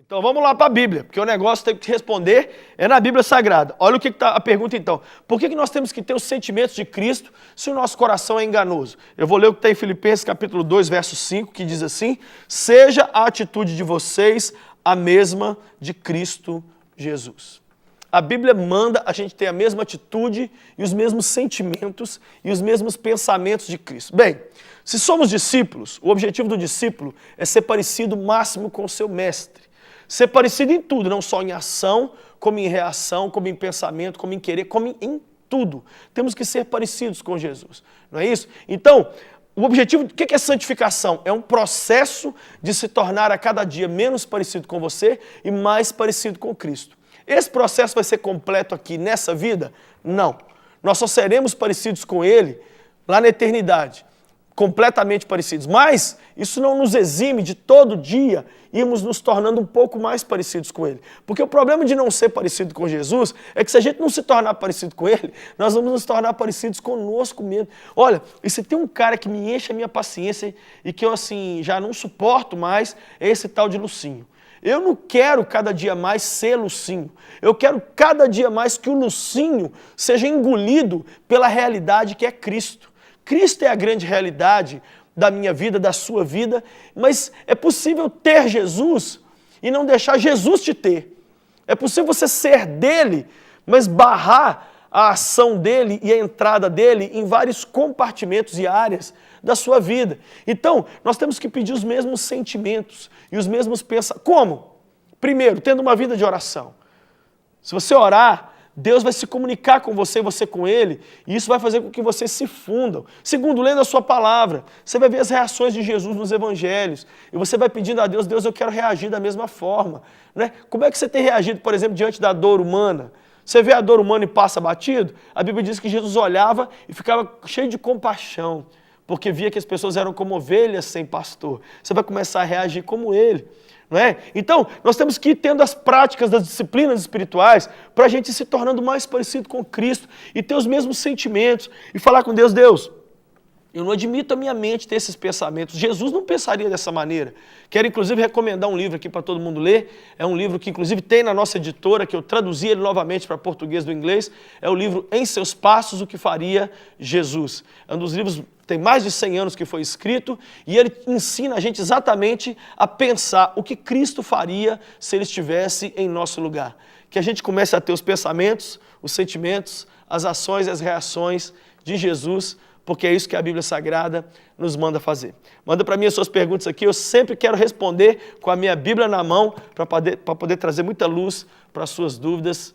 Então vamos lá para a Bíblia, porque o negócio tem que responder é na Bíblia Sagrada. Olha o que está a pergunta então. Por que nós temos que ter os sentimentos de Cristo se o nosso coração é enganoso? Eu vou ler o que está em Filipenses capítulo 2, verso 5, que diz assim: seja a atitude de vocês a mesma de Cristo Jesus. A Bíblia manda a gente ter a mesma atitude e os mesmos sentimentos e os mesmos pensamentos de Cristo. Bem, se somos discípulos, o objetivo do discípulo é ser parecido o máximo com o seu mestre. Ser parecido em tudo, não só em ação, como em reação, como em pensamento, como em querer, como em tudo. Temos que ser parecidos com Jesus, não é isso? Então, o objetivo, o que é santificação? É um processo de se tornar a cada dia menos parecido com você e mais parecido com Cristo. Esse processo vai ser completo aqui nessa vida? Não. Nós só seremos parecidos com Ele lá na eternidade, completamente parecidos. Mas isso não nos exime de todo dia irmos nos tornando um pouco mais parecidos com Ele. Porque o problema de não ser parecido com Jesus é que se a gente não se tornar parecido com Ele, nós vamos nos tornar parecidos conosco mesmo. Olha, e se tem um cara que me enche a minha paciência e que eu assim já não suporto mais, é esse tal de Lucinho. Eu não quero cada dia mais ser Lucinho. Eu quero cada dia mais que o Lucinho seja engolido pela realidade que é Cristo. Cristo é a grande realidade da minha vida, da sua vida, mas é possível ter Jesus e não deixar Jesus te ter. É possível você ser dele, mas barrar a ação dele e a entrada dele em vários compartimentos e áreas da sua vida. Então, nós temos que pedir os mesmos sentimentos e os mesmos pensamentos. Como? Primeiro, tendo uma vida de oração. Se você orar, Deus vai se comunicar com você com Ele, e isso vai fazer com que vocês se fundam. Segundo, lendo a sua palavra, você vai ver as reações de Jesus nos evangelhos, e você vai pedindo a Deus, Deus, eu quero reagir da mesma forma. Né? Como é que você tem reagido, por exemplo, diante da dor humana? Você vê a dor humana e passa batido? A Bíblia diz que Jesus olhava e ficava cheio de compaixão, porque via que as pessoas eram como ovelhas sem pastor. Você vai começar a reagir como Ele. Não é? Então, nós temos que ir tendo as práticas das disciplinas espirituais para a gente ir se tornando mais parecido com Cristo e ter os mesmos sentimentos e falar com Deus, Deus, eu não admito a minha mente ter esses pensamentos. Jesus não pensaria dessa maneira. Quero, inclusive, recomendar um livro aqui para todo mundo ler. É um livro que, inclusive, tem na nossa editora, que eu traduzi ele novamente para português do inglês. É o livro Em Seus Passos, o que Faria Jesus. É um dos livros, tem mais de 100 anos que foi escrito, e ele ensina a gente exatamente a pensar o que Cristo faria se Ele estivesse em nosso lugar. Que a gente comece a ter os pensamentos, os sentimentos, as ações e as reações de Jesus, porque é isso que a Bíblia Sagrada nos manda fazer. Manda para mim as suas perguntas aqui, eu sempre quero responder com a minha Bíblia na mão, para poder trazer muita luz para as suas dúvidas.